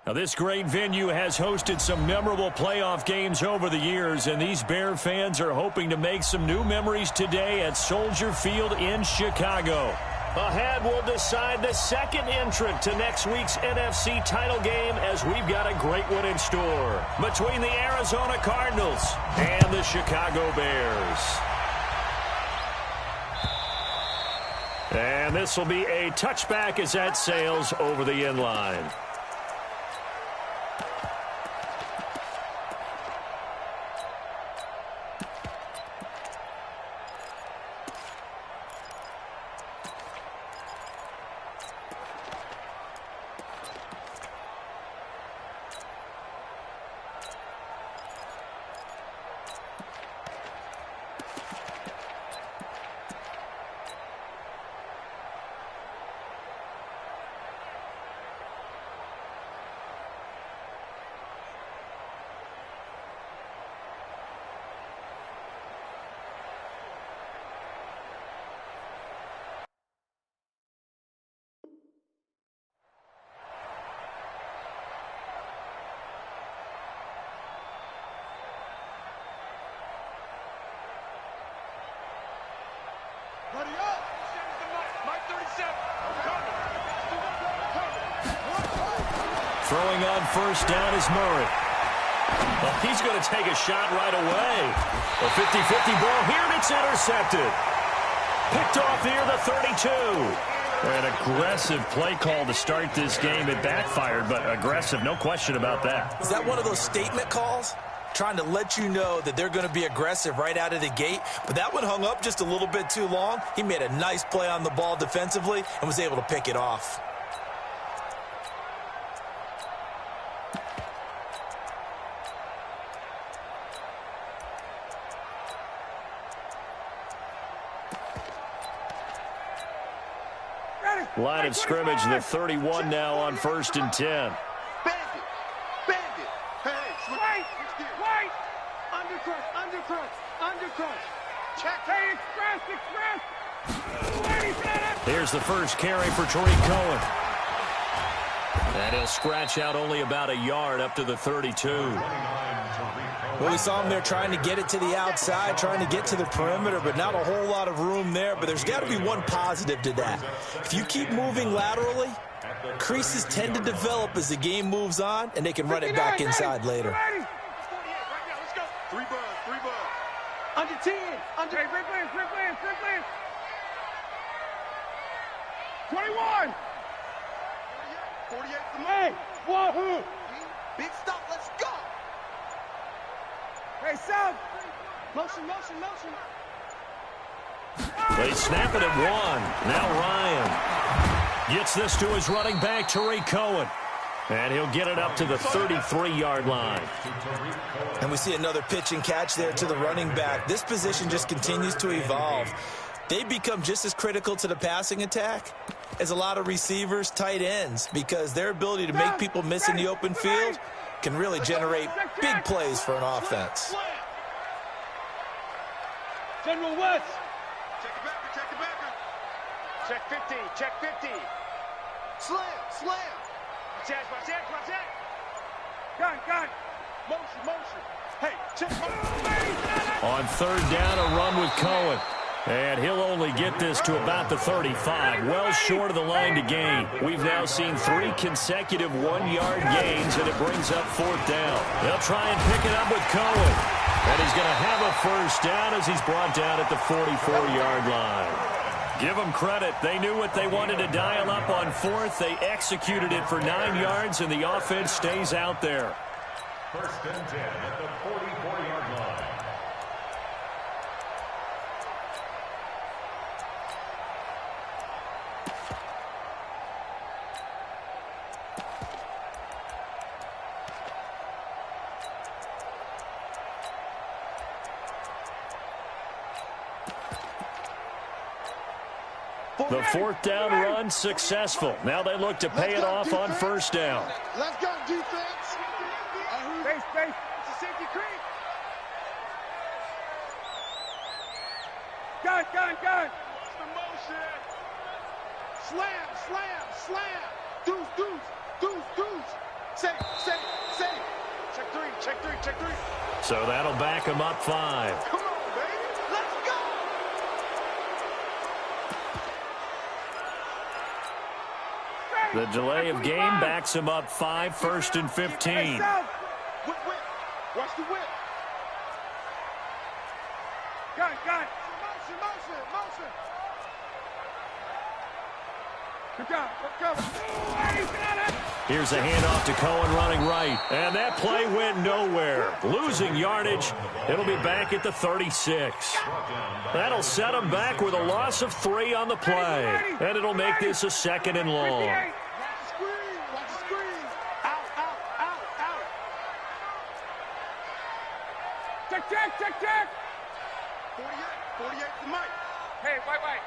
Now, this great venue has hosted some memorable playoff games over the years, and these Bear fans are hoping to make some new memories today at Soldier Field in Chicago. Ahead, we'll decide the second entrant to next week's NFC title game, as we've got a great one in store between the Arizona Cardinals and the Chicago Bears. And this will be a touchback as that sails over the end line. Ready up! Mike 37. Throwing on first down is Murray. Well, he's going to take a shot right away. A 50-50 ball here, and it's intercepted. Picked off near the 32. An aggressive play call to start this game. It backfired, but aggressive, no question about that. Is that one of those statement calls? Trying to let you know that they're going to be aggressive right out of the gate. But that one hung up just a little bit too long. He made a nice play on the ball defensively and was able to pick it off. Line of scrimmage, the 31 now on 1st and 10. Here's the first carry for Tariq Cohen. And he'll scratch out only about a yard up to the 32. Well, we saw him there trying to get it to the outside, trying to get to the perimeter, but not a whole lot of room there. But there's got to be one positive to that. If you keep moving laterally, creases tend to develop as the game moves on, and they can run it back inside later. Three buzz. Under 10. Under. Hey, 21. 48 from me. Wahoo. Big stop. Let's go. Hey, South. Motion. They snap it at 1. Now Ryan gets this to his running back, Tariq Cohen. And he'll get it up to the 33-yard line. And we see another pitch and catch there to the running back. This position just continues to evolve. They become just as critical to the passing attack as a lot of receivers, tight ends, because their ability to make people miss in the open field can really generate big plays for an offense. General West. Check the backer. Check 50. Slam. Watch that. Gun. Motion. Hey, check. On 3rd down, a run with Cohen. And he'll only get this to about the 35, well short of the line to gain. We've now seen 3 consecutive 1-yard gains, and it brings up 4th down. They'll try and pick it up with Cohen. And he's going to have a first down as he's brought down at the 44-yard line. Give them credit. They knew what they wanted to dial up on 4th. They executed it for 9 yards, and the offense stays out there. 1st and 10 at the 44-yard line. The 4th down run successful. Now they look to pay it off on 1st down. Let's go, defense. Space. It's a safety creep. Gun. What's the motion? Slam. Deuce. Safe. Check three. So that'll back him up 5. Come on, baby. Let's go. The delay of game backs him up 5, 1st and 15. Whip. Watch the whip. Gun. Motion. Good job. Here's a handoff to Cohen running right. And that play went nowhere. Losing yardage. It'll be back at the 36. That'll set him back with a loss of 3 on the play. And it'll make this a 2nd and long. Watch the screen. Out. Check. 48 to Mike. Hey, wait.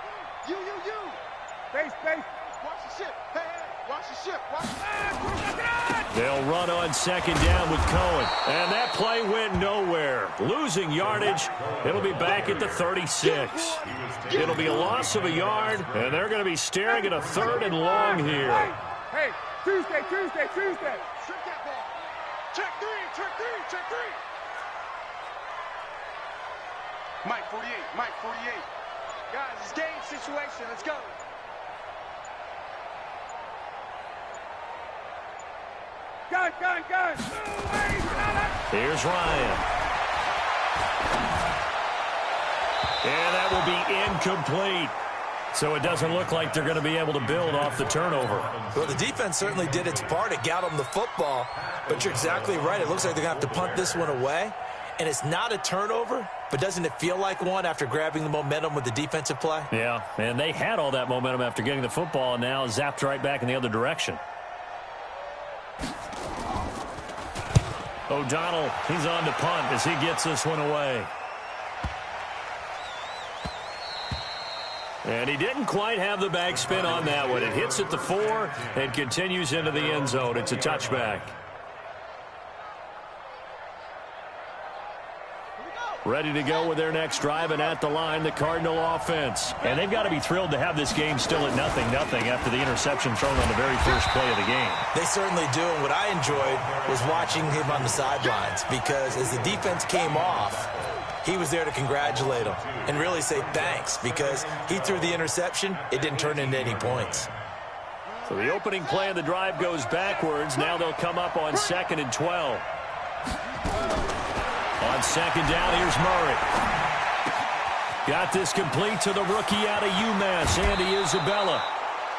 You. Base. Watch the ship. Hey, watch the ship. They'll run on 2nd down with Cohen. And that play went nowhere. Losing yardage. It'll be back at the 36. It'll be a loss of a yard, and they're going to be staring at a 3rd and long here. Hey, Tuesday. Strip that ball. Check three. Mike 48. Guys, it's game situation. Let's go. Gun. Here's Ryan. And that will be incomplete. So it doesn't look like they're going to be able to build off the turnover. Well, the defense certainly did its part. It got them the football. But you're exactly right. It looks like they're going to have to punt this one away. And it's not a turnover, but doesn't it feel like one after grabbing the momentum with the defensive play? Yeah, and they had all that momentum after getting the football and now zapped right back in the other direction. O'Donnell, he's on to punt as he gets this one away. And he didn't quite have the backspin on that one. It hits at the 4 and continues into the end zone. It's a touchback. Ready to go with their next drive, and at the line, the Cardinal offense. And they've got to be thrilled to have this game still at 0-0 after the interception thrown on the very first play of the game. They certainly do, and what I enjoyed was watching him on the sidelines, because as the defense came off, he was there to congratulate them and really say thanks, because he threw the interception. It didn't turn into any points. So the opening play of the drive goes backwards. Now they'll come up on 2nd and 12. On 2nd down, here's Murray. Got this complete to the rookie out of UMass, Andy Isabella.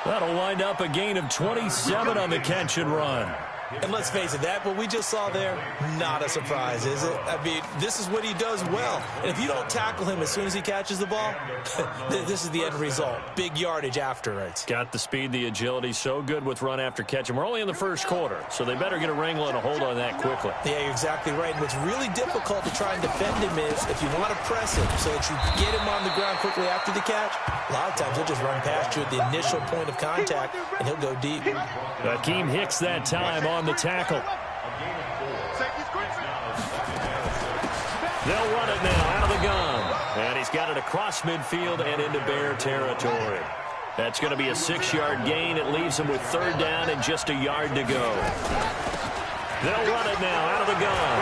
That'll wind up a gain of 27 on the catch and run. And let's face it, that what we just saw there, not a surprise, is it? I mean, this is what he does well. And if you don't tackle him as soon as he catches the ball, this is the end result. Big yardage afterwards. Got the speed, the agility, so good with run after catch. And we're only in the first quarter, so they better get a wrangle and a hold on that quickly. Yeah, you're exactly right. And what's really difficult to try and defend him is if you want to press him so that you get him on the ground quickly after the catch, a lot of times he'll just run past you at the initial point of contact, and he'll go deep. Akeem Hicks that time on the tackle. They'll run it now out of the gun. And he's got it across midfield and into Bear territory. That's going to be a 6-yard gain. It leaves him with 3rd down and just a yard to go. They'll run it now out of the gun.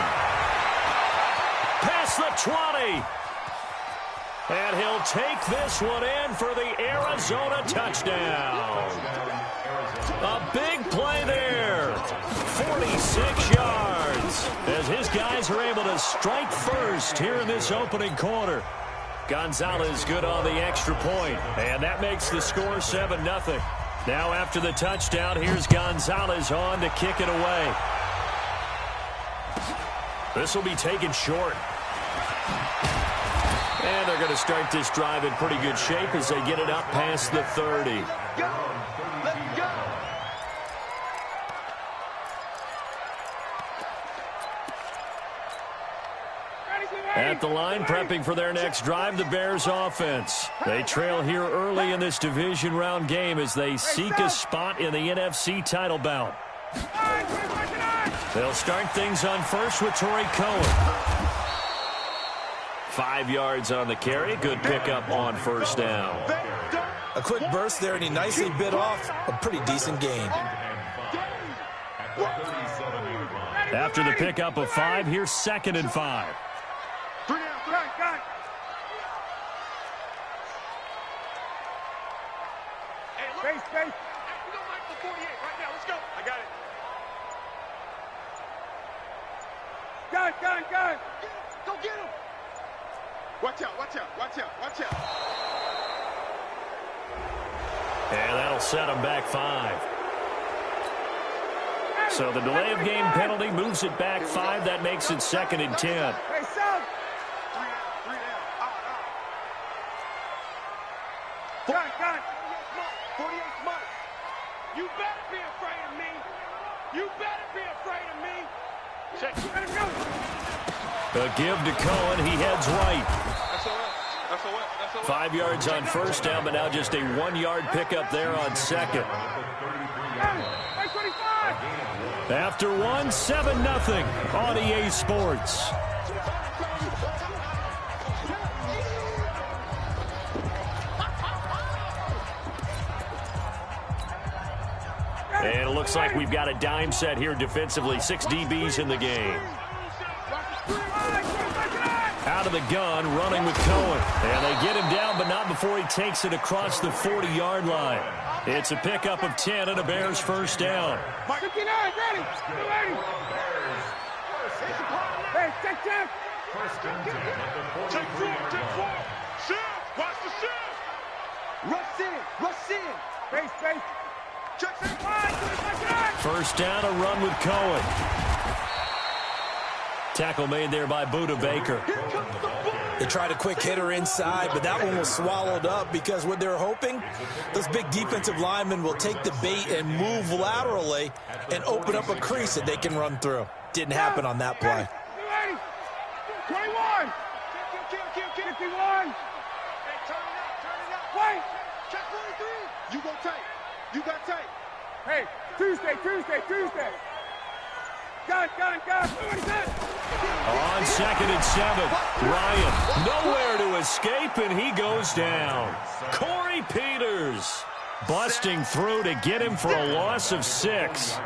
Past the 20. And he'll take this one in for the Arizona touchdown. A big play there. 46 yards. As his guys are able to strike first here in this opening quarter. Gonzalez good on the extra point. And that makes the score 7-0. Now after the touchdown, here's Gonzalez on to kick it away. This will be taken short. And they're going to start this drive in pretty good shape as they get it up past the 30. Let's go. At the line, prepping for their next drive, the Bears offense. They trail here early in this division round game as they seek a spot in the NFC title bout. They'll start things on first with Torrey Cohen. 5 yards on the carry. Good pickup on first down. A quick burst there, and he nicely bit off a pretty decent gain. After the pickup of 5, here's 2nd and 5. 3 down, got it. Hey, look. Space. Hey, we don't like the 48 right now. Let's go. I got it. Gun. Go get him. Watch out. And that'll set him back 5. So the delay of game penalty moves it back 5. That makes it 2nd and 10. Hey, Sam. 3 down. Gun. 48 months. You better be afraid of me. Check. Let him go. A give to Cohen. He heads right. That's all right. 5 yards on first down, but now just a 1-yard pickup there on 2nd. After 1, 7-0 on EA Sports. And it looks like we've got a dime set here defensively. 6 DBs in the game. Out of the gun, running with Cohen. And they get him down, but not before he takes it across the 40-yard line. It's a pickup of 10 and a Bears first down. 59, ready. Hey, check. First and 10 at the 43. Check 4. Shift. Watch the shift. Rush in. Space. Check 5. First down, a run with Cohen. Tackle made there by Buda Baker. They tried a quick hitter inside, but that one was swallowed up because what they're hoping, those big defensive linemen will take the bait and move laterally and open up a crease that they can run through. Didn't happen on that play. 21. 51. Hey, turn it up. Wait. Check 43. You go tight. You got tight. Hey, Tuesday. Gun. On 2nd and 7, Ryan nowhere to escape, and he goes down. Corey Peters busting through to get him for a loss of 6.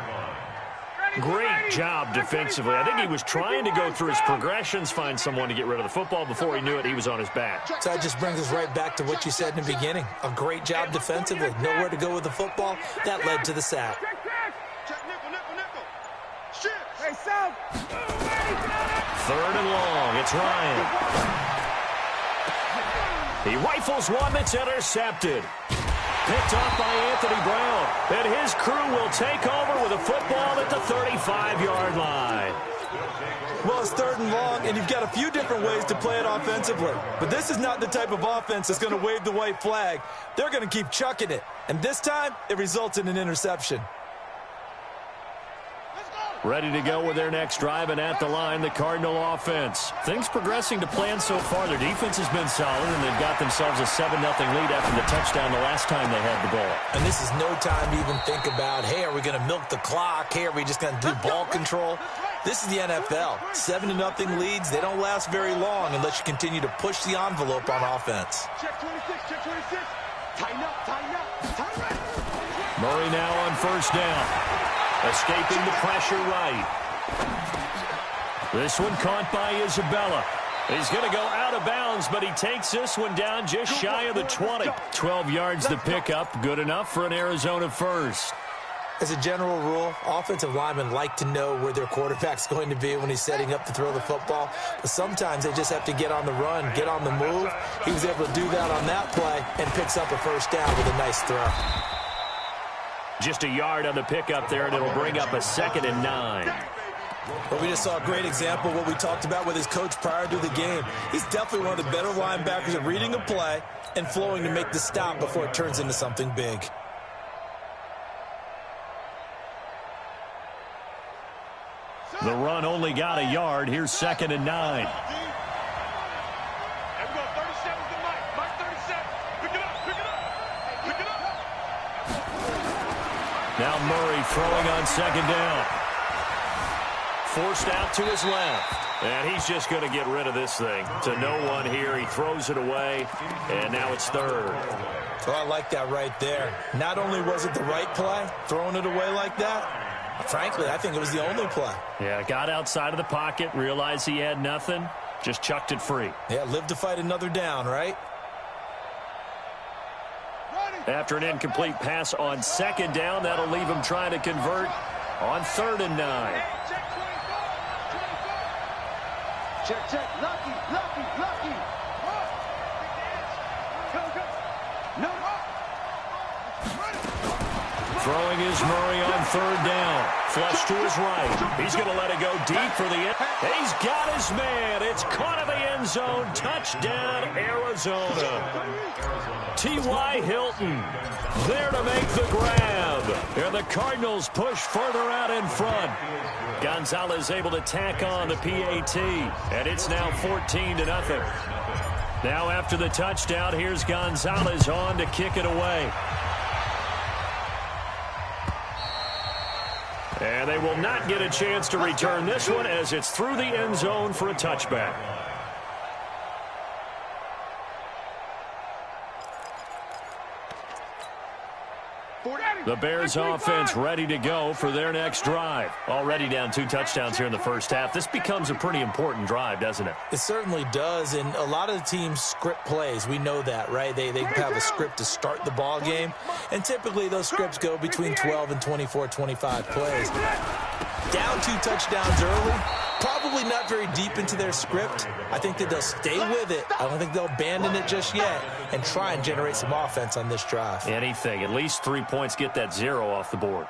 Great job defensively. I think he was trying to go through his progressions, find someone to get rid of the football. Before he knew it, he was on his back. So that just brings us right back to what you said in the beginning. A great job defensively. Nowhere to go with the football. That led to the sack. Check nickel. Shift. Hey, South. 3rd and long. It's Ryan. He rifles one that's intercepted. Picked off by Anthony Brown. And his crew will take over with a football at the 35-yard line. Well, it's 3rd and long, and you've got a few different ways to play it offensively. But this is not the type of offense that's going to wave the white flag. They're going to keep chucking it. And this time, it results in an interception. Ready to go with their next drive, and at the line, the Cardinal offense. Things progressing to plan so far. Their defense has been solid, and they've got themselves a 7-0 lead after the touchdown the last time they had the ball. And this is no time to even think about, hey, are we going to milk the clock? Hey, are we just going to do ball control? This is the NFL. 7-0 leads, they don't last very long unless you continue to push the envelope on offense. Check 26. Tighten up. Murray now on first down. Escaping the pressure right. This one caught by Isabella. He's going to go out of bounds, but he takes this one down just shy of the 20. 12 yards to pick up. Good enough for an Arizona first. As a general rule, offensive linemen like to know where their quarterback's going to be when he's setting up to throw the football. But sometimes they just have to get on the run, get on the move. He was able to do that on that play and picks up a first down with a nice throw. Just a yard on the pickup there, and it'll bring up a 2nd and 9. But we just saw a great example of what we talked about with his coach prior to the game. He's definitely one of the better linebackers at reading a play and flowing to make the stop before it turns into something big. The run only got a yard. Here's 2nd and 9. Now Murray throwing on 2nd down. Forced out to his left. And he's just going to get rid of this thing. To no one here. He throws it away. And now it's 3rd. Well, I like that right there. Not only was it the right play, throwing it away like that, Frankly, I think it was the only play. Yeah, got outside of the pocket, realized he had nothing, just chucked it free. Yeah, live to fight another down, right? After an incomplete pass on 2nd down, that'll leave him trying to convert on 3rd and 9. Check, check. Lucky. No. Throwing is Murray on 3rd down. Flush to his right. He's going to let it go deep for the end. He's got his man. It's caught in the end zone. Touchdown, Arizona. T.Y. Hilton there to make the grab. And the Cardinals push further out in front. Gonzalez able to tack on the PAT. And it's now 14-0. Now after the touchdown, here's Gonzalez on to kick it away. And they will not get a chance to return this one as it's through the end zone for a touchback. The Bears offense ready to go for their next drive. Already down 2 touchdowns here in the first half. This becomes a pretty important drive, doesn't it? It certainly does, and a lot of the teams script plays. We know that, right? They have a script to start the ball game, and typically those scripts go between 12 and 24, 25 plays. Down 2 touchdowns early, probably not very deep into their script. I think that they'll stay with it. I don't think they'll abandon it just yet and try and generate some offense on this drive. Anything. At least 3 points, get that 0 off the board.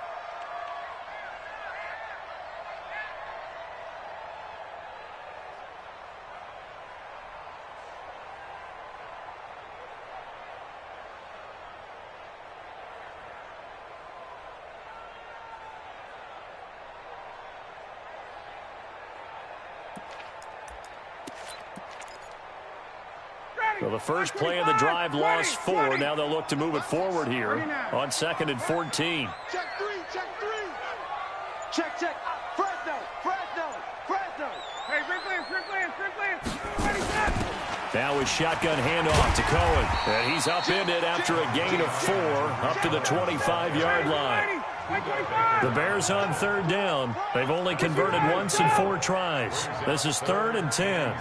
So the first play of the drive lost 4. Now they'll look to move it forward here on 2nd and 14. Check 3. Check. Fresno. Hey, Rickland. Now his shotgun handoff to Cohen. And he's upended after a gain of 4 up to the 25-yard line. The Bears on 3rd down. They've only converted once in 4 tries. This is 3rd and 10.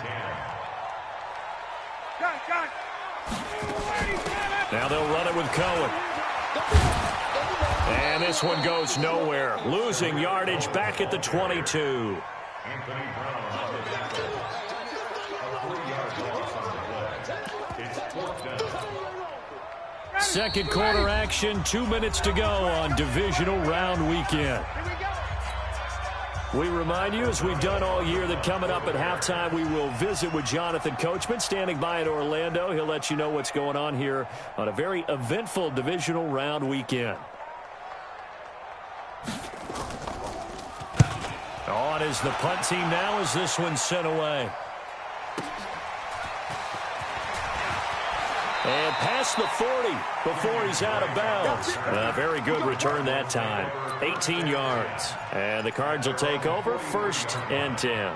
Now they'll run it with Cohen. And this one goes nowhere. Losing yardage back at the 22. Second quarter action, 2 minutes to go on divisional round weekend. We remind you, as we've done all year, that coming up at halftime, we will visit with Jonathan Coachman, standing by in Orlando. He'll let you know what's going on here on a very eventful divisional round weekend. On is the punt team now as this one's sent away. And past the 40 before he's out of bounds. A very good return that time. 18 yards. And the Cards will take over 1st and 10.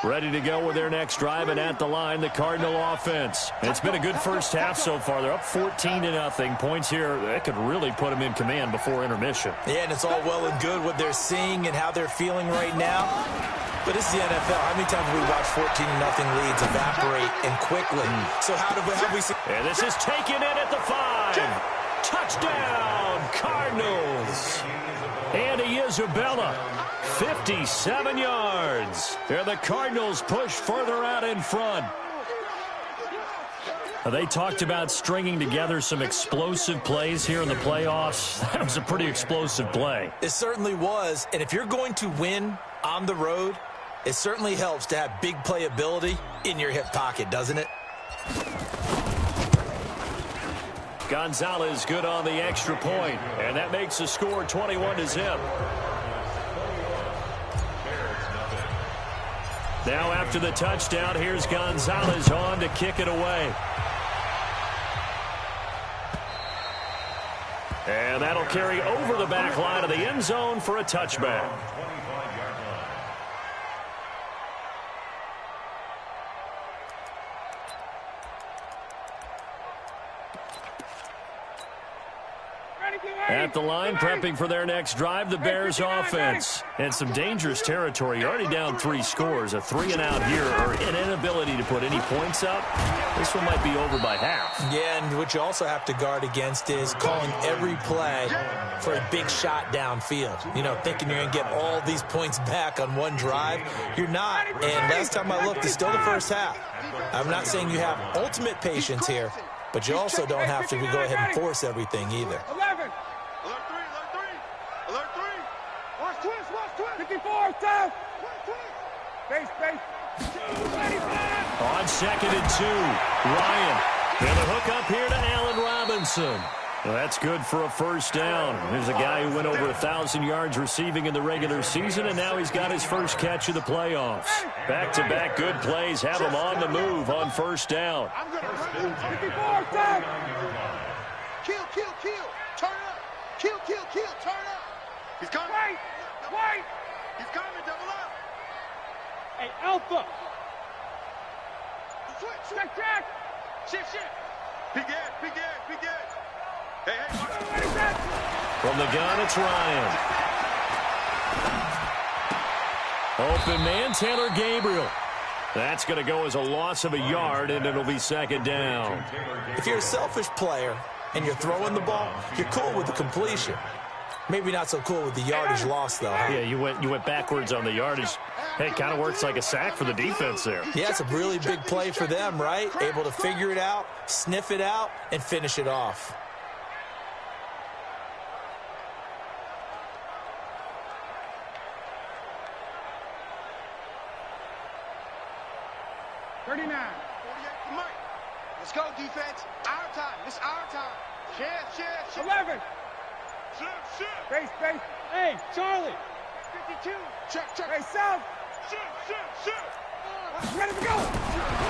Ready to go with their next drive, and at the line, the Cardinal offense. It's been a good first half so far. They're up 14-0. Points here that could really put them in command before intermission. Yeah, and it's all well and good what they're seeing and how they're feeling right now. But it's the NFL. How many times have we watched 14-0 leads evaporate and quickly? So how have we seen? And this is taken in at the 5. Touchdown, Cardinals. Andy Isabella, 57 yards. And the Cardinals push further out in front. They talked about stringing together some explosive plays here in the playoffs. That was a pretty explosive play. It certainly was. And if you're going to win on the road, it certainly helps to have big playability in your hip pocket, doesn't it? Gonzalez good on the extra point, and that makes the score 21-0. Now after the touchdown, here's Gonzalez on to kick it away. And that'll carry over the back line of the end zone for a touchback. At the line, prepping for their next drive, the Bears offense. And some dangerous territory. You're already down 3 scores. A 3-and-out here, or an inability to put any points up. This one might be over by half. Yeah, and what you also have to guard against is calling every play for a big shot downfield. You know, thinking you're going to get all these points back on one drive. You're not. And last time I looked, it's still the first half. I'm not saying you have ultimate patience here, but you also don't have to go ahead and force everything either. 11. Alert 3, alert 3. Alert 3. Watch twist. 54, South. Base. On 2nd and 2, Ryan. And the hook up here to Allen Robinson. Well, that's good for a first down. There's a guy who went over 1,000 yards receiving in the regular season, and now he's got his first catch of the playoffs. Back-to-back good plays have him on the move on first down. 54, South. Kill. Turn up. Kill. Turn up. He's coming. Wait. He's coming. Double up. Hey, Alpha. Switch. Check. Shift. Big edge. Hey. From the gun, it's Ryan. Open man, Taylor Gabriel. That's going to go as a loss of a yard, and it'll be 2nd down. If you're a selfish player and you're throwing the ball, you're cool with the completion. Maybe not so cool with the yardage loss, though. Yeah, you went backwards on the yardage. Hey, it kind of works like a sack for the defense there. Yeah, it's a really big play for them, right? Able to figure it out, sniff it out, and finish it off. Let's go, defense. Our time. It's our time. Shift. 11. Shift. Base. Hey, Charlie. 52. Check. Hey, South. Shift. Ready to go.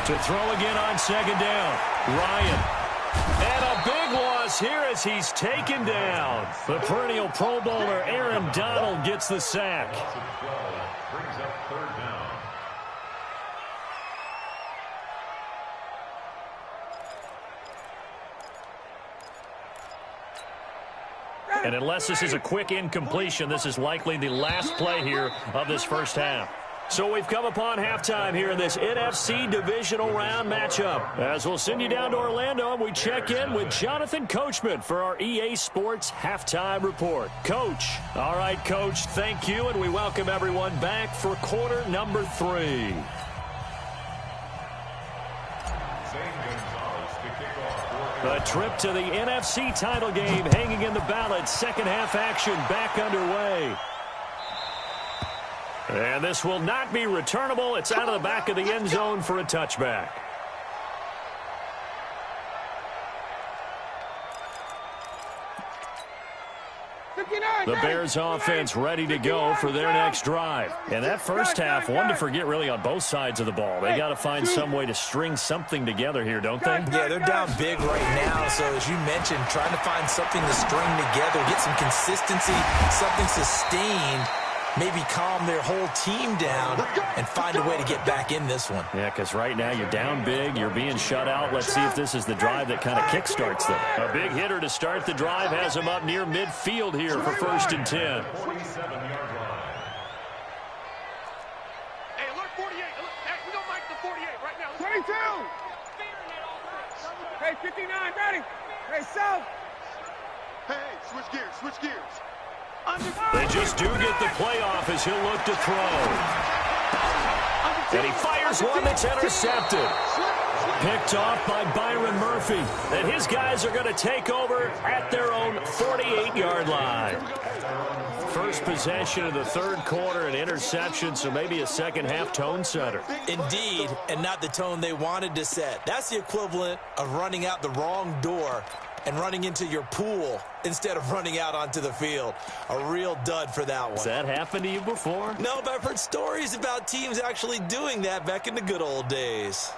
To throw again on 2nd down. Ryan. And a big loss here as he's taken down. The perennial Pro Bowler Aaron Donald gets the sack. Brings up 3rd down. And unless this is a quick incompletion, this is likely the last play here of this first half. So we've come upon halftime here in this NFC divisional round matchup. As we'll send you down to Orlando, and we check in with Jonathan Coachman for our EA Sports Halftime Report. Coach. All right, Coach, thank you, and we welcome everyone back for quarter number 3. A trip to the NFC title game hanging in the balance. Second half action back underway. And this will not be returnable. It's out of the back of the end zone for a touchback. The Bears offense ready to go for their next drive. And that first half, one to forget really on both sides of the ball. They got to find some way to string something together here, don't they? Yeah, they're down big right now. So as you mentioned, trying to find something to string together, get some consistency, something sustained, maybe calm their whole team down and find a way to get back in this one. Yeah, because right now you're down big, you're being shut out. Let's see if this is the drive that kind of kickstarts them. A big hitter to start the drive has him up near midfield here for 1st and 10. 47-yard line. Hey, alert 48. Hey, we don't like the 48 right now. 22. Hey, 59, ready. Hey, South. Hey, switch gears. They just do get the playoff as he'll look to throw. And he fires one that's intercepted. Picked off by Byron Murphy. And his guys are going to take over at their own 48-yard line. First possession of the 3rd quarter, an interception, so maybe a second half tone setter. Indeed, and not the tone they wanted to set. That's the equivalent of running out the wrong door and running into your pool instead of running out onto the field. A real dud for that one. Has that happened to you before? No, but I've heard stories about teams actually doing that back in the good old days.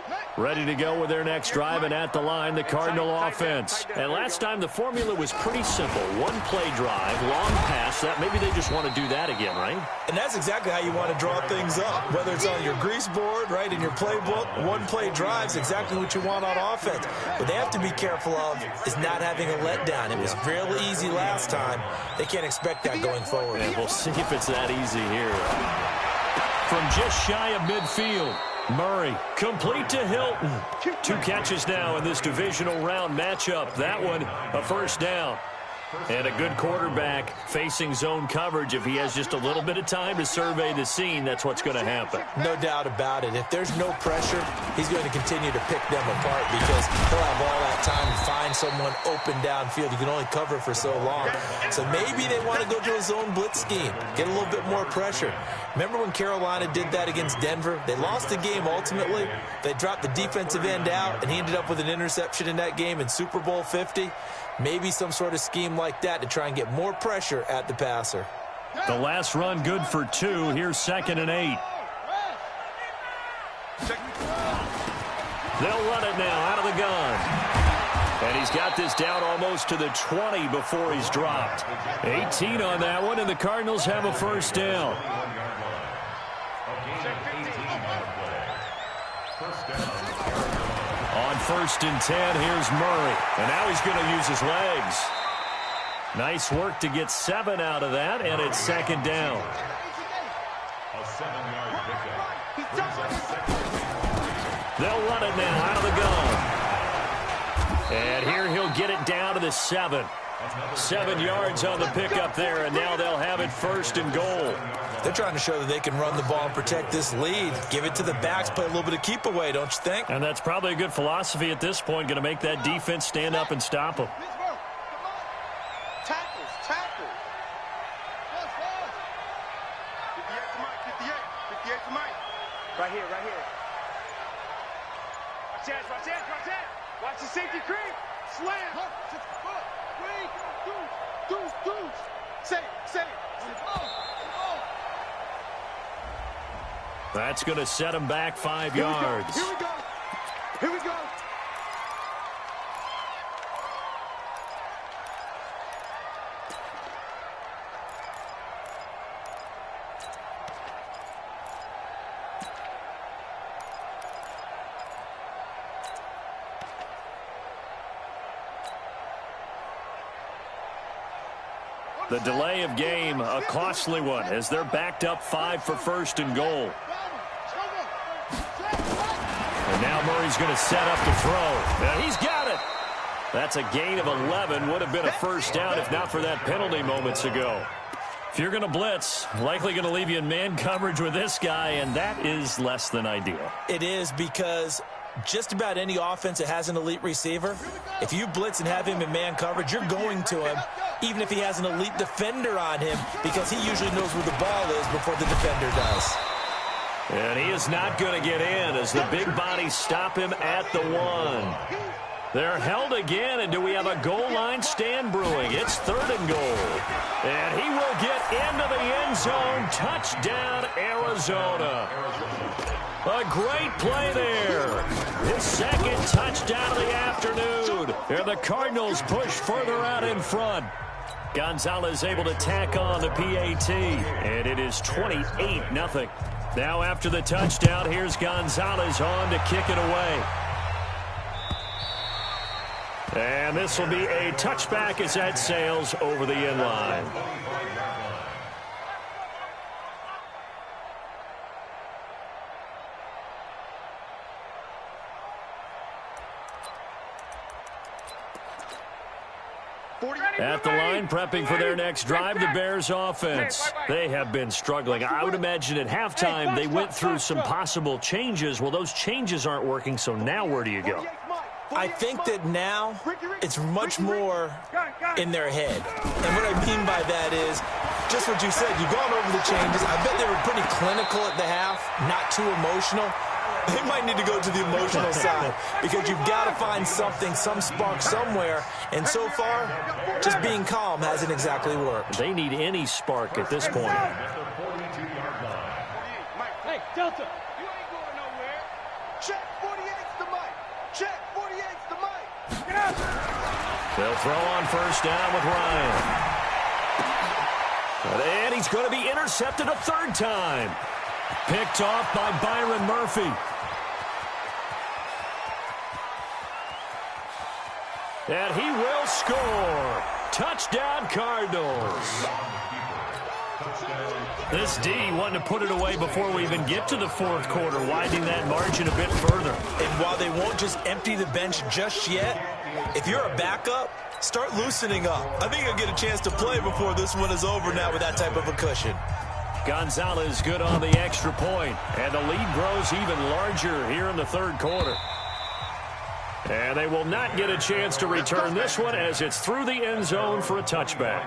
Hey. Ready to go with their next drive, and at the line, the Cardinal offense. And last time, the formula was pretty simple. One-play drive, long pass. That maybe they just want to do that again, right? And that's exactly how you want to draw things up. Whether it's on your grease board, right, in your playbook, one-play drive's exactly what you want on offense. What they have to be careful of is not having a letdown. It was fairly easy last time. They can't expect that going forward. And we'll see if it's that easy here. From just shy of midfield, Murray, complete to Hilton. 2 catches now in this divisional round matchup. That one, a first down. And a good quarterback facing zone coverage. If he has just a little bit of time to survey the scene, that's what's going to happen. No doubt about it. If there's no pressure, he's going to continue to pick them apart because he'll have all that time to find someone open downfield. You can only cover for so long. So maybe they want to go to a zone blitz scheme, get a little bit more pressure. Remember when Carolina did that against Denver? They lost the game ultimately. They dropped the defensive end out, and he ended up with an interception in that game in Super Bowl 50. Maybe some sort of scheme like that to try and get more pressure at the passer. The last run good for 2. Here's 2nd and 8. They'll run it now out of the gun. And he's got this down almost to the 20 before he's dropped. 18 on that one, and the Cardinals have a first down. On 1st and 10, here's Murray. And now he's going to use his legs. Nice work to get 7 out of that, and it's 2nd down. A 7-yard pickup. They'll run it now out of the gun. And here he'll get it down to the 7. 7 yards on the pickup there, and now they'll have it 1st and goal. They're trying to show that they can run the ball and protect this lead. Give it to the backs, play a little bit of keep away, don't you think? And that's probably a good philosophy at this point, going to make that defense stand up and stop them. Tackles, tackles. 58 to Mike, 58 to Mike. Right here, right here. Watch that, watch that, watch that. Watch the safety creep. Slam. Deuce. Say. That's going to set him back 5 yards. Here we go. The delay of game, a costly one, as they're backed up 5 for 1st and goal. And now Murray's going to set up to throw. And he's got it. That's a gain of 11. Would have been a first down if not for that penalty moments ago. If you're going to blitz, likely going to leave you in man coverage with this guy, and that is less than ideal. It is, because just about any offense that has an elite receiver, if you blitz and have him in man coverage, you're going to him, even if he has an elite defender on him, because he usually knows where the ball is before the defender does. And he is not going to get in as the big bodies stop him at the 1. They're held again, and do we have a goal line stand brewing? It's 3rd and goal. And he will get into the end zone. Touchdown, Arizona. A great play there. His 2nd touchdown of the afternoon. And the Cardinals push further out in front. Gonzalez able to tack on the PAT. And it is 28-0. Now after the touchdown, here's Gonzalez on to kick it away. And this will be a touchback as that sails over the end line. At the line, prepping for their next drive, the Bears offense. They have been struggling. I would imagine at halftime they went through some possible changes. Well, those changes aren't working, so now where do you go? I think that now it's much more in their head. And what I mean by that is just what you said. You've gone over the changes. I bet they were pretty clinical at the half, not too emotional. They might need to go to the emotional side because you've got to find something, some spark somewhere. And so far, just being calm hasn't exactly worked. They need any spark at this point. Hey, Delta, you ain't going nowhere. Check 48's the Check, 48's the mic. Get out. They'll throw on first down with Ryan. And he's going to be intercepted a third time. Picked off by Byron Murphy. And he will score. Touchdown, Cardinals. This D wanting to put it away before we even get to the fourth quarter, widening that margin a bit further. And while they won't just empty the bench just yet, if you're a backup, start loosening up. I think you'll get a chance to play before this one is over now with that type of a cushion. Gonzalez good on the extra point, and the lead grows even larger here in the third quarter. And they will not get a chance to return this one as it's through the end zone for a touchback.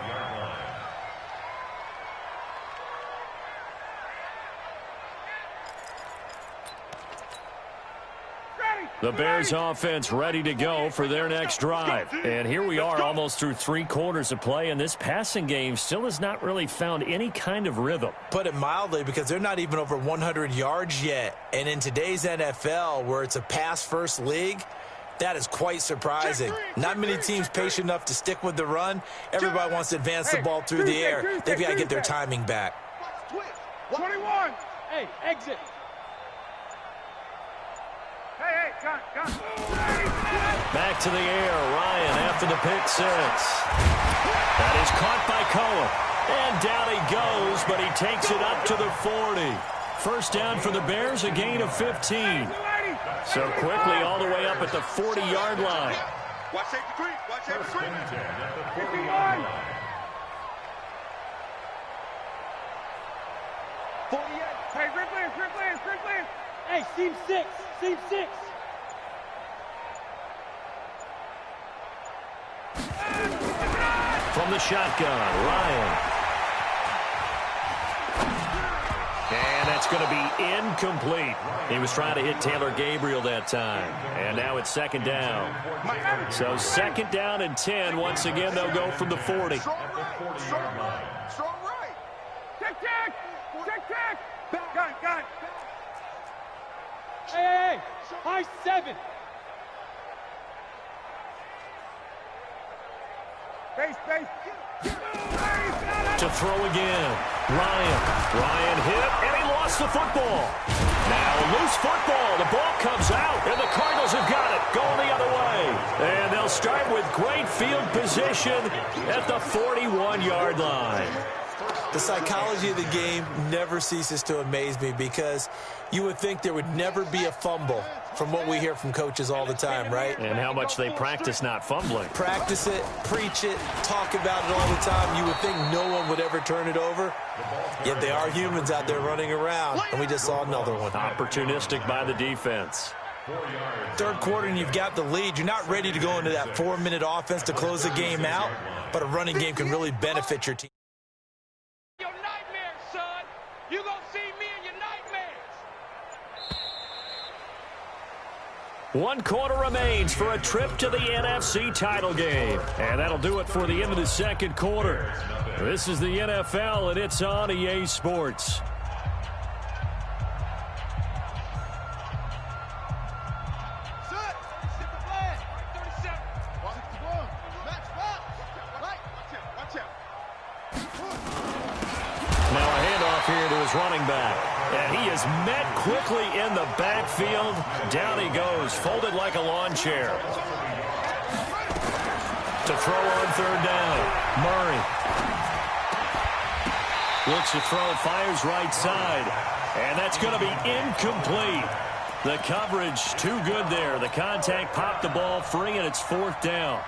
The Bears offense ready to go for their next drive. And here we are almost through 3 quarters of play, and this passing game still has not really found any kind of rhythm. Put it mildly, because they're not even over 100 yards yet. And in today's NFL, where it's a pass-first league, that is quite surprising. Not many teams patient enough to stick with the run. Everybody wants to advance the ball through the air. They've got to get their timing back. 21. Hey, exit. Hey, gun. Back to the air, Ryan after the pick 6. That is caught by Cohen. And down he goes, but he takes it up to the 40. First down for the Bears, a gain of 15. So quickly all the way up at the 40-yard line. Watch safety creep. Watch safety creep. 51. 48. Hey, Ripley. Hey, seam 6. From the shotgun, Ryan. And that's going to be incomplete. He was trying to hit Taylor Gabriel that time. And now it's second down. So second down and 10. Once again, they'll go from the 40. Strong right. Check. Gun. Hey. High 7. Base. To throw again. Ryan hit, and he lost the football. Now loose football. The ball comes out, and the Cardinals have got it. Going the other way. And they'll start with great field position at the 41-yard line. The psychology of the game never ceases to amaze me, because you would think there would never be a fumble from what we hear from coaches all the time, right? And how much they practice not fumbling. Practice it, preach it, talk about it all the time. You would think no one would ever turn it over. Yet they are humans out there running around, and we just saw another one. Opportunistic by the defense. Third quarter, and you've got the lead. You're not ready to go into that 4-minute offense to close the game out, but a running game can really benefit your team. Your nightmares, son. You gonna see me in your nightmares. 1 quarter remains for a trip to the NFC title game. And that'll do it for the end of the second quarter. This is the NFL, and it's on EA Sports. Running back, and he is met quickly in the backfield. Down he goes, folded like a lawn chair. To throw on third down, Murray looks to throw, fires right side, and that's going to be incomplete. The coverage too good there. The contact popped the ball free, and it's fourth down.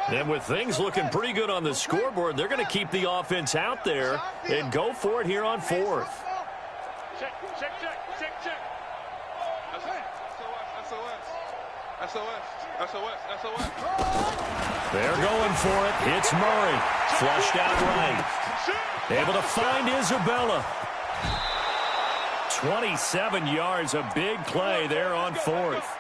And with things looking pretty good on the scoreboard, they're going to keep the offense out there and go for it here on fourth. Check. SOS. They're going for it. It's Murray. Flushed out right. Able to find Isabella. 27 yards, a big play there on fourth.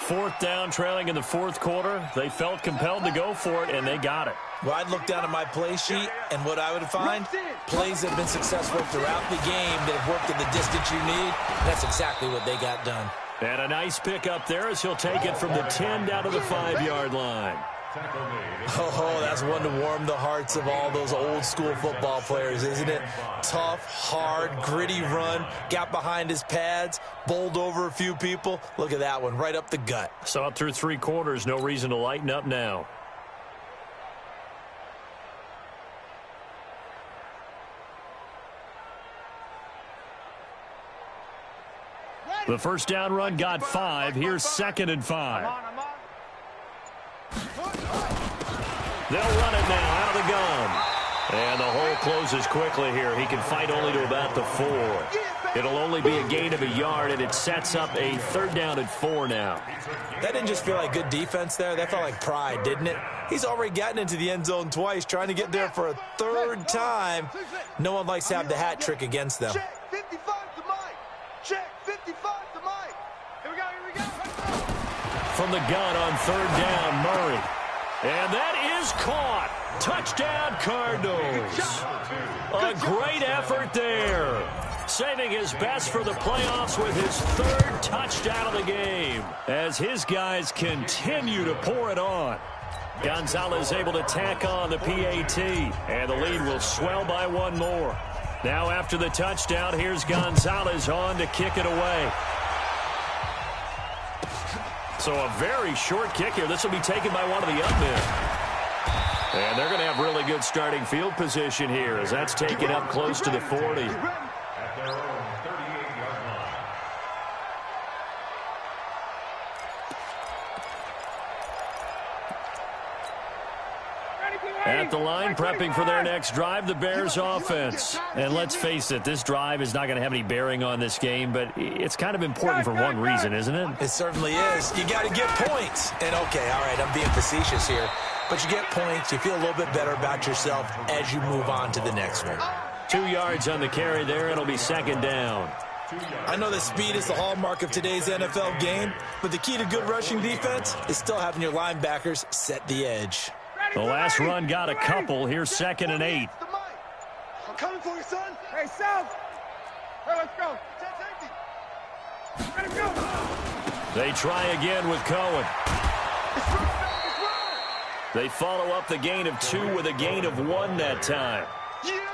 4th down, trailing in the 4th quarter. They felt compelled to go for it, and they got it. Well, I'd look down at my play sheet, and what I would find, plays that have been successful throughout the game that have worked at the distance you need. That's exactly what they got done. And a nice pick up there as he'll take it from the 10 down to the 5-yard line. Oh, that's one to warm the hearts of all those old-school football players, isn't it? Tough, hard, gritty run, got behind his pads, bowled over a few people. Look at that one, right up the gut. So up through 3 quarters, no reason to lighten up now. The first down run got 5. Here's 2nd and 5. They'll run it now out of the gun. And the hole closes quickly here. He can fight only to about the 4. It'll only be a gain of a yard, and it sets up a 3rd down and 4 now. That didn't just feel like good defense there. That felt like pride, didn't it? He's already gotten into the end zone twice, trying to get there for a 3rd time. No one likes to have the hat trick against them. Check 55 to Mike. Check 55 to Mike. Here we go, here we go. From the gun on 3rd down, Murray. And that is caught. Touchdown, Cardinals. A great effort there. Saving his best for the playoffs with his 3rd touchdown of the game as his guys continue to pour it on. Gonzalez able to tack on the PAT, and the lead will swell by 1 more. Now after the touchdown, here's Gonzalez on to kick it away. So a very short kick here. This will be taken by one of the up men. And they're going to have really good starting field position here as that's taken up close to the 40. At their own 38-yard line. At the line, prepping for their next drive, the Bears offense. And let's face it, this drive is not going to have any bearing on this game, but it's kind of important for one reason, isn't it? It certainly is. You got to get points. And, okay, all right, I'm being facetious here. But you get points, you feel a little bit better about yourself as you move on to the next one. 2 yards on the carry there. It'll be 2nd down. I know that speed is the hallmark of today's NFL game, but the key to good rushing defense is still having your linebackers set the edge. The last run got a couple. Here's 2nd and 8. I'm coming for you, son. Hey, South. Hey, let's go. Let him go. They try again with Cohen. They follow up the gain of 2 with a gain of 1 that time.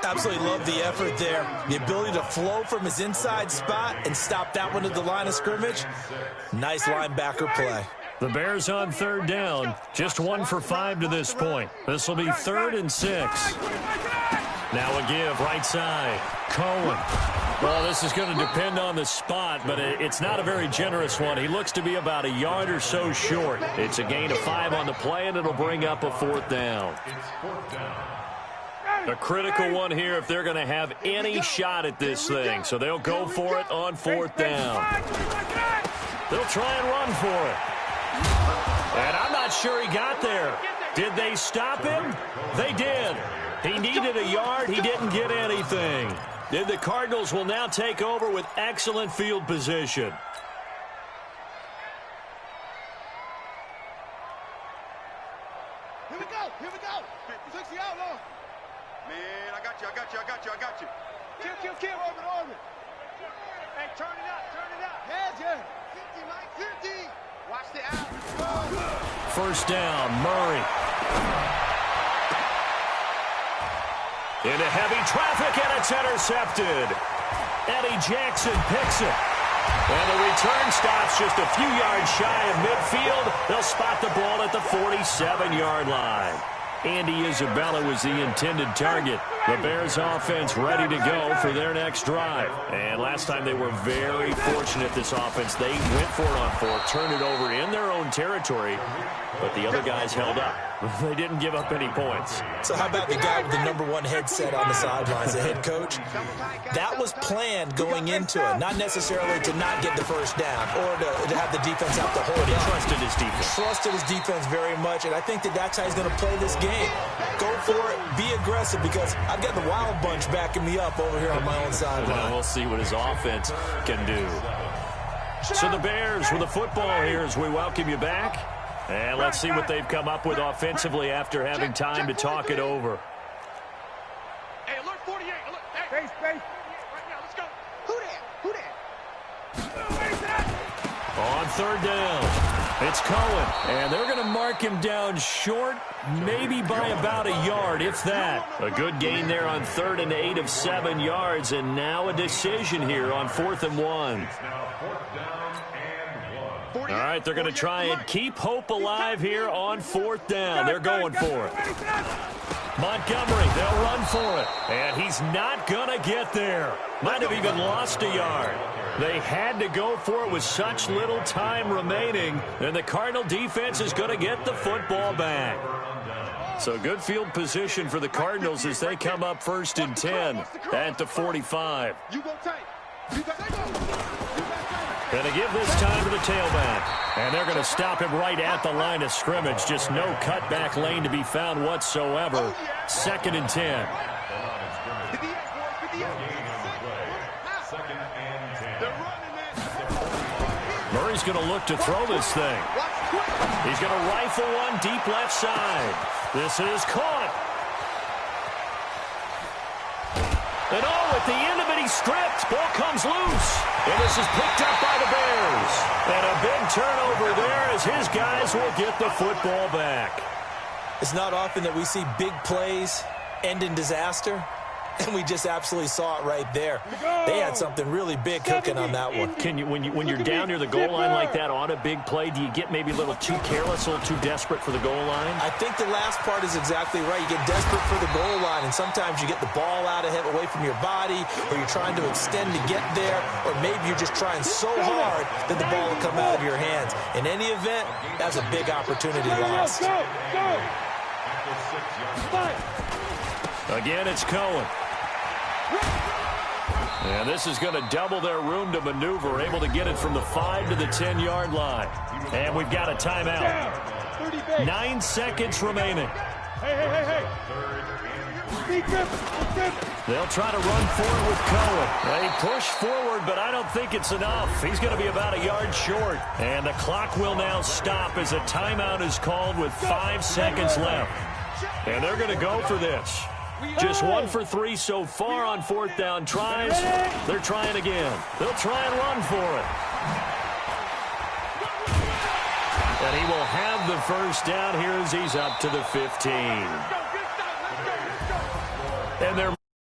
Absolutely love the effort there. The ability to flow from his inside spot and stop that one at the line of scrimmage. Nice linebacker play. The Bears on 3rd down. Just 1 for 5 to this point. This will be 3rd and 6. Now a give right side. Cohen. Well, this is going to depend on the spot, but it's not a very generous one. He looks to be about a yard or so short. It's a gain of 5 on the play, and it'll bring up a 4th down. A critical one here if they're going to have any shot at this thing. So they'll go for it on 4th down. They'll try and run for it. And I'm not sure he got there. Did they stop him? They did. He needed a yard. He didn't get anything. And the Cardinals will now take over with excellent field position. Here we go. Here we go. 60 outlaw. Man, I got you. I got you. I got you. I got you. Kill, kill, kill. Orbit, orbit. Hey, turn it up. Turn it up. Heads, yeah. 50, Mike. 50. Watch the out. First down, Murray. Into heavy traffic, and it's intercepted. Eddie Jackson picks it. And the return stops just a few yards shy of midfield. They'll spot the ball at the 47-yard line. Andy Isabella was the intended target. The Bears offense ready to go for their next drive. And last time they were very fortunate, this offense. They went for it on 4, turned it over in their own territory, but the other guys held up. They didn't give up any points. So how about the guy with the #1 headset on the sidelines, the head coach? That was planned going into it, not necessarily to not get the first down or to have the defense out to hold He it. trusted his defense. Trusted his defense very much, and I think that's how he's going to play this game. Go for it, be aggressive, because I've got the Wild Bunch backing me up over here on my own sideline. Well, we'll see what his offense can do. So the Bears with the football here as we welcome you back. And let's see what they've come up with offensively after having time to talk it over. Hey, alert 48. Alert. Hey. Space. Right now, let's go. Who that? On third down, it's Cohen. And they're going to mark him down short, maybe by about a yard, if that. A good gain there on 3rd and 8 of 7 yards. And now a decision here on 4th and 1. All right, they're going to try and keep hope alive here on 4th down. They're going for it. Montgomery, they'll run for it. And he's not going to get there. Might have even lost a yard. They had to go for it with such little time remaining. And the Cardinal defense is going to get the football back. So good field position for the Cardinals as they come up 1st and 10 at the 45. Going to give this time to the tailback. And they're going to stop him right at the line of scrimmage. Just no cutback lane to be found whatsoever. 2nd and 10. Murray's going to look to throw this thing. He's going to rifle one deep left side. This is caught. And at the end of it, he's stripped. Ball comes loose. And this is picked up by the Bears. And a big turnover there as his guys will get the football back. It's not often that we see big plays end in disaster. And we just absolutely saw it right there. They had something really big cooking on that one. Can you, when you're down near the goal line like that on a big play, do you get maybe a little too careless, a little too desperate for the goal line? I think the last part is exactly right. You get desperate for the goal line, and sometimes you get the ball out of it away from your body, or you're trying to extend to get there, or maybe you're just trying so hard that the ball will come out of your hands. In any event, that's a big opportunity lost. Again, it's Cohen. And this is going to double their room to maneuver, able to get it from the 5 to the 10-yard line. And we've got a timeout. 9 seconds remaining. Hey. They'll try to run forward with Cohen. They push forward, but I don't think it's enough. He's going to be about a yard short. And the clock will now stop as a timeout is called with 5 seconds left. And they're going to go for this. Just 1 for 3 so far on 4th down tries. They're trying again. They'll try and run for it. And he will have the first down here as he's up to the 15. And they're